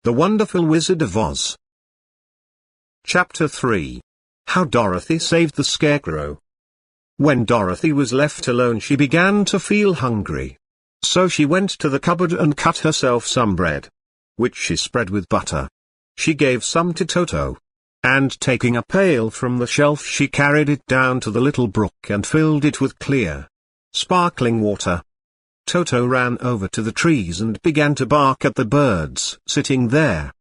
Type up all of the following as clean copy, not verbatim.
The Wonderful Wizard of Oz. Chapter 3. How Dorothy Saved the Scarecrow. When Dorothy was left alone, she began to feel hungry. So she went to the cupboard and cut herself some bread, which she spread with butter. She gave some to Toto, and taking a pail from the shelf, she carried it down to the little brook and filled it with clear, sparkling water. Toto ran over to the trees and began to bark at the birds sitting there.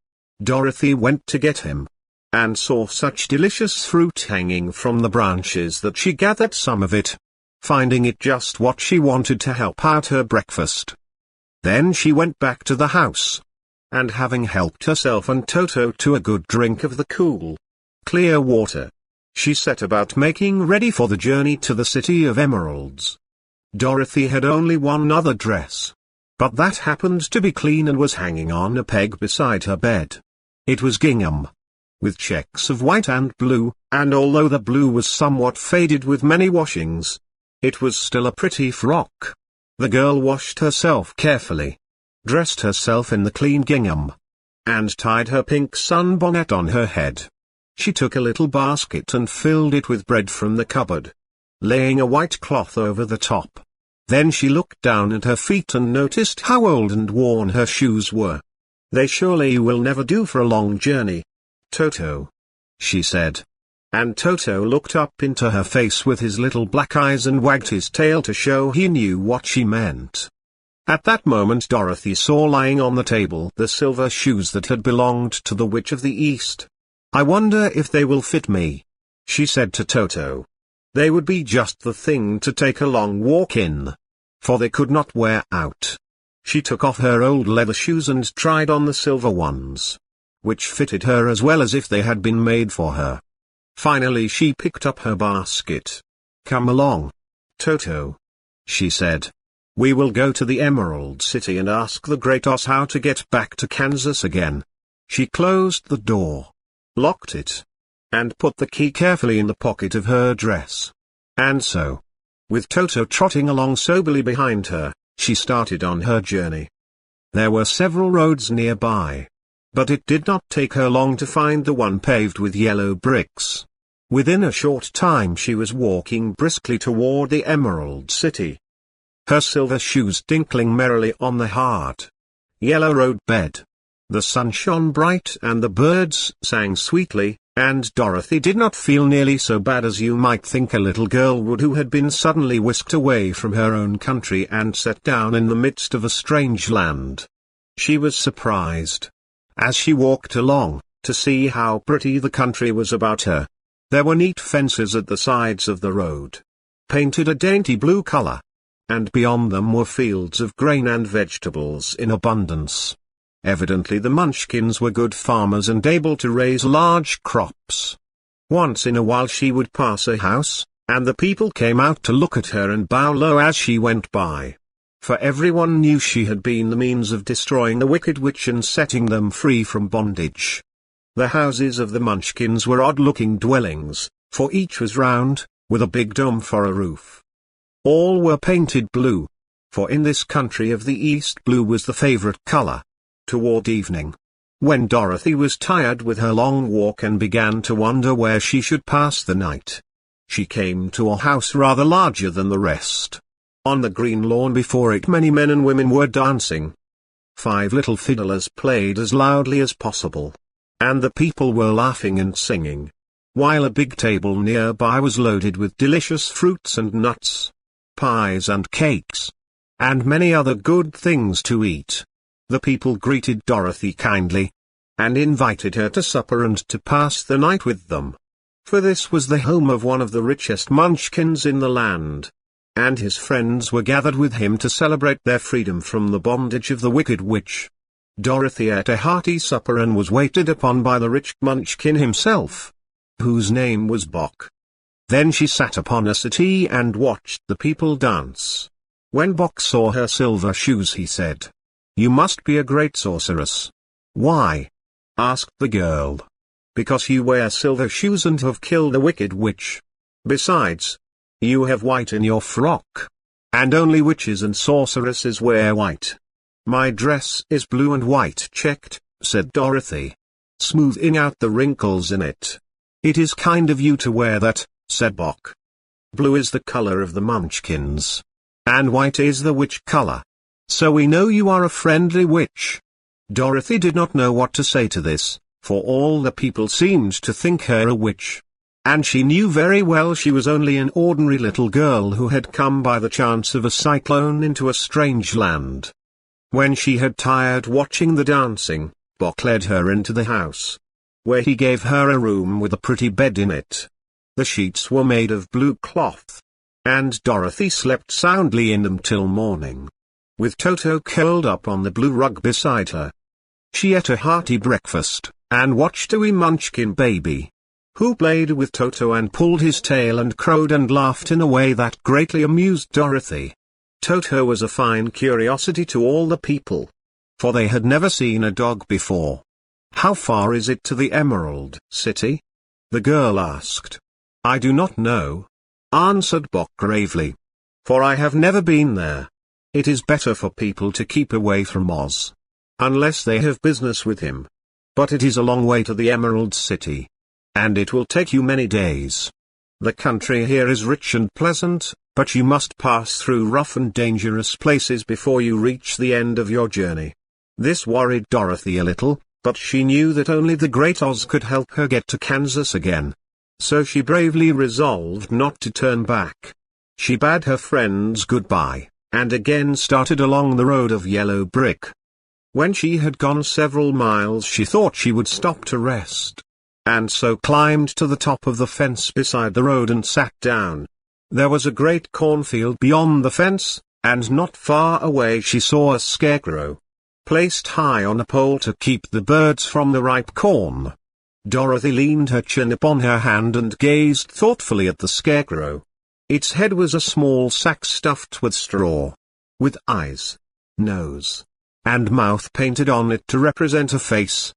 Dorothy went to get him, and saw such delicious fruit hanging from the branches that she gathered some of it, finding it just what she wanted to help out her breakfast. Then she went back to the house, and having helped herself and Toto to a good drink of the cool, clear water, she set about making ready for the journey to the City of Emeralds. Dorothy had only one other dress, but that happened to be clean and was hanging on a peg beside her bed. It was gingham, with checks of white and blue, and although the blue was somewhat faded with many washings, it was still a pretty frock. The girl washed herself carefully, dressed herself in the clean gingham, and tied her pink sunbonnet on her head. She took a little basket and filled it with bread from the cupboard, laying a white cloth over the top. Then she looked down at her feet and noticed how old and worn her shoes were. "They surely will never do for a long journey, Toto," she said. And Toto looked up into her face with his little black eyes and wagged his tail to show he knew what she meant. At that moment Dorothy saw lying on the table the silver shoes that had belonged to the Witch of the East. "I wonder if they will fit me," she said to Toto. They would be just the thing to take a long walk in, for they could not wear out. She took off her old leather shoes and tried on the silver ones, which fitted her as well as if they had been made for her. Finally she picked up her basket. "Come along, Toto," she said. "We will go to the Emerald City and ask the Great Oz how to get back to Kansas again." She closed the door, locked it, and put the key carefully in the pocket of her dress. And so, with Toto trotting along soberly behind her, she started on her journey. There were several roads nearby, but it did not take her long to find the one paved with yellow bricks. Within a short time she was walking briskly toward the Emerald City, her silver shoes tinkling merrily on the hard, yellow road bed. The sun shone bright and the birds sang sweetly, and Dorothy did not feel nearly so bad as you might think a little girl would who had been suddenly whisked away from her own country and set down in the midst of a strange land. She was surprised, as she walked along, to see how pretty the country was about her. There were neat fences at the sides of the road, painted a dainty blue color, and beyond them were fields of grain and vegetables in abundance. Evidently the Munchkins were good farmers and able to raise large crops. Once in a while she would pass a house, and the people came out to look at her and bow low as she went by. For everyone knew she had been the means of destroying the wicked witch and setting them free from bondage. The houses of the Munchkins were odd-looking dwellings, for each was round, with a big dome for a roof. All were painted blue, for in this country of the East blue was the favorite color. Toward evening, when Dorothy was tired with her long walk and began to wonder where she should pass the night, she came to a house rather larger than the rest. On the green lawn before it many men and women were dancing. 5 little fiddlers played as loudly as possible, and the people were laughing and singing, while a big table nearby was loaded with delicious fruits and nuts, pies and cakes, and many other good things to eat. The people greeted Dorothy kindly, and invited her to supper and to pass the night with them. For this was the home of one of the richest Munchkins in the land, and his friends were gathered with him to celebrate their freedom from the bondage of the wicked witch. Dorothy ate a hearty supper and was waited upon by the rich Munchkin himself, whose name was Bock. Then she sat upon a settee and watched the people dance. When Bock saw her silver shoes he said, "You must be a great sorceress." "Why?" asked the girl. "Because you wear silver shoes and have killed the wicked witch. Besides, you have white in your frock, and only witches and sorceresses wear white. My dress is blue and white checked, said Dorothy, smoothing out the wrinkles in it. "It is kind of you to wear that," said Bock. "Blue is the color of the Munchkins. And white is the witch color. So we know you are a friendly witch." Dorothy did not know what to say to this, for all the people seemed to think her a witch. And she knew very well she was only an ordinary little girl who had come by the chance of a cyclone into a strange land. When she had tired watching the dancing, Bock led her into the house, where he gave her a room with a pretty bed in it. The sheets were made of blue cloth, and Dorothy slept soundly in them till morning, with Toto curled up on the blue rug beside her. She ate a hearty breakfast, and watched a wee Munchkin baby, who played with Toto and pulled his tail and crowed and laughed in a way that greatly amused Dorothy. Toto was a fine curiosity to all the people, for they had never seen a dog before. "How far is it to the Emerald City?" the girl asked. "I do not know," answered Bock gravely, "for I have never been there. It is better for people to keep away from Oz, unless they have business with him. But it is a long way to the Emerald City, and it will take you many days. The country here is rich and pleasant, but you must pass through rough and dangerous places before you reach the end of your journey." This worried Dorothy a little, but she knew that only the Great Oz could help her get to Kansas again. So she bravely resolved not to turn back. She bade her friends goodbye, and again started along the road of yellow brick. When she had gone several miles she thought she would stop to rest, and so climbed to the top of the fence beside the road and sat down. There was a great cornfield beyond the fence, and not far away she saw a scarecrow, placed high on a pole to keep the birds from the ripe corn. Dorothy leaned her chin upon her hand and gazed thoughtfully at the scarecrow. Its head was a small sack stuffed with straw, with eyes, nose, and mouth painted on it to represent a face.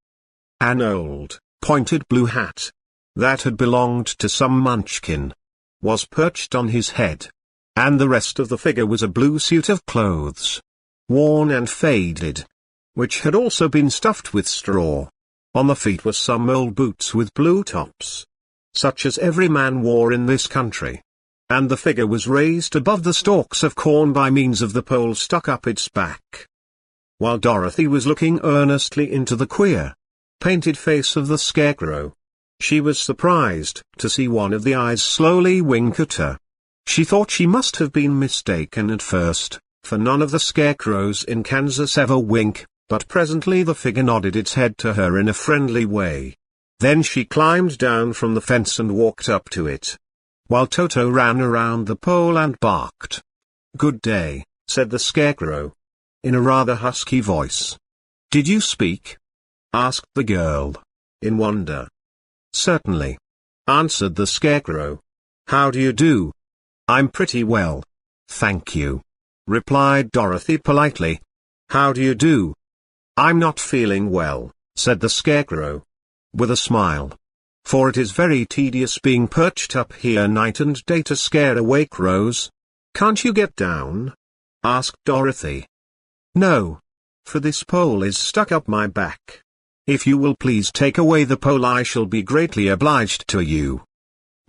An old, pointed blue hat, that had belonged to some Munchkin, was perched on his head, and the rest of the figure was a blue suit of clothes, worn and faded, which had also been stuffed with straw. On the feet were some old boots with blue tops, such as every man wore in this country. And the figure was raised above the stalks of corn by means of the pole stuck up its back. While Dorothy was looking earnestly into the queer, painted face of the scarecrow, she was surprised to see one of the eyes slowly wink at her. She thought she must have been mistaken at first, for none of the scarecrows in Kansas ever wink, but presently the figure nodded its head to her in a friendly way. Then she climbed down from the fence and walked up to it, while Toto ran around the pole and barked. "Good day," said the scarecrow, in a rather husky voice. "Did you speak?" asked the girl, in wonder. "Certainly," answered the scarecrow. "How do you do?" "I'm pretty well, thank you," replied Dorothy politely. "How do you do?" "I'm not feeling well," said the scarecrow, with a smile. "For it is very tedious being perched up here night and day to scare away crows." "Can't you get down?" asked Dorothy. "No, for this pole is stuck up my back. If you will please take away the pole I shall be greatly obliged to you."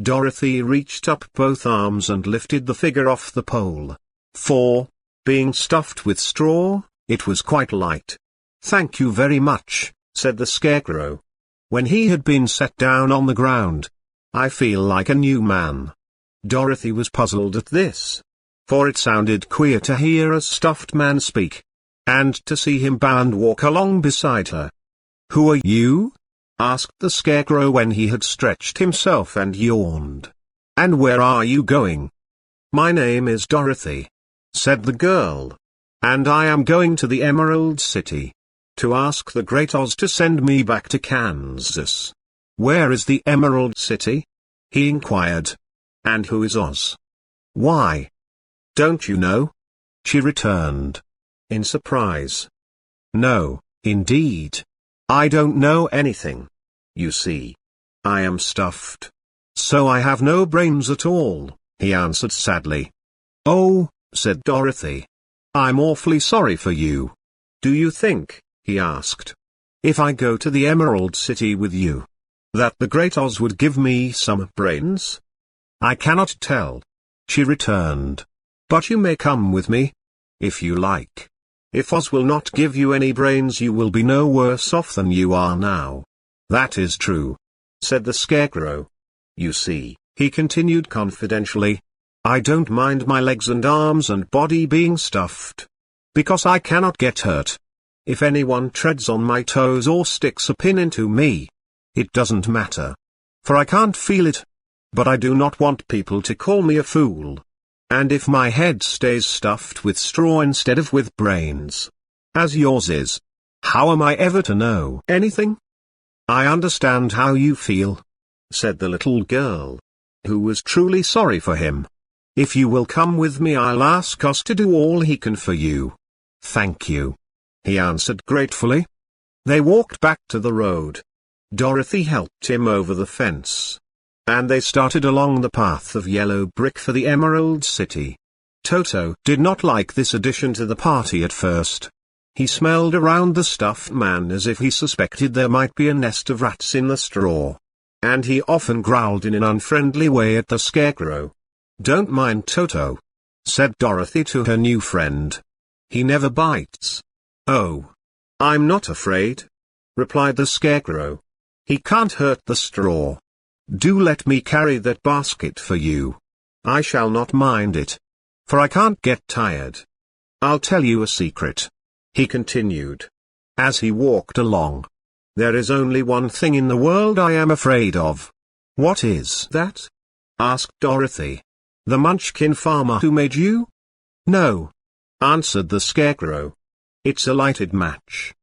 Dorothy reached up both arms and lifted the figure off the pole, for, being stuffed with straw, it was quite light. "Thank you very much," said the scarecrow, when he had been set down on the ground. "I feel like a new man." Dorothy was puzzled at this, for it sounded queer to hear a stuffed man speak, and to see him bow and walk along beside her. "Who are you?" asked the scarecrow when he had stretched himself and yawned. "And where are you going?" "My name is Dorothy," said the girl, "and I am going to the Emerald City, to ask the Great Oz to send me back to Kansas." "Where is the Emerald City?" he inquired. "And who is Oz?" "Why, don't you know?" she returned, in surprise. "No, indeed. I don't know anything. You see, I am stuffed, so I have no brains at all," he answered sadly. "Oh," said Dorothy, "I'm awfully sorry for you. Do you think," he asked, if I go to the Emerald City with you, that the great Oz would give me some brains? I cannot tell, she returned. But you may come with me, if you like. If Oz will not give you any brains, you will be no worse off than you are now. That is true, said the Scarecrow. You see, he continued confidentially, I don't mind my legs and arms and body being stuffed, because I cannot get hurt. If anyone treads on my toes or sticks a pin into me, it doesn't matter, for I can't feel it. But I do not want people to call me a fool. And if my head stays stuffed with straw instead of with brains, as yours is, how am I ever to know anything? I understand how you feel, said the little girl, who was truly sorry for him. If you will come with me, I'll ask Oz to do all he can for you. Thank you, he answered gratefully. They walked back to the road. Dorothy helped him over the fence, and they started along the path of yellow brick for the Emerald City. Toto did not like this addition to the party at first. He smelled around the stuffed man as if he suspected there might be a nest of rats in the straw. And he often growled in an unfriendly way at the Scarecrow. Don't mind Toto, said Dorothy to her new friend. He never bites. Oh, I'm not afraid, replied the Scarecrow. He can't hurt the straw. Do let me carry that basket for you. I shall not mind it, for I can't get tired. I'll tell you a secret, he continued, as he walked along. There is only one thing in the world I am afraid of. What is that? Asked Dorothy. The Munchkin farmer who made you? No, answered the Scarecrow. It's a lighted match.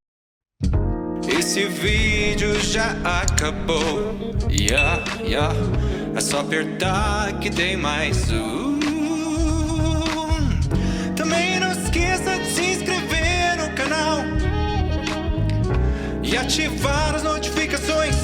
Esse vídeo já acabou. É só apertar que tem mais um. Também não esqueça de se inscrever no canal e ativar as notificações.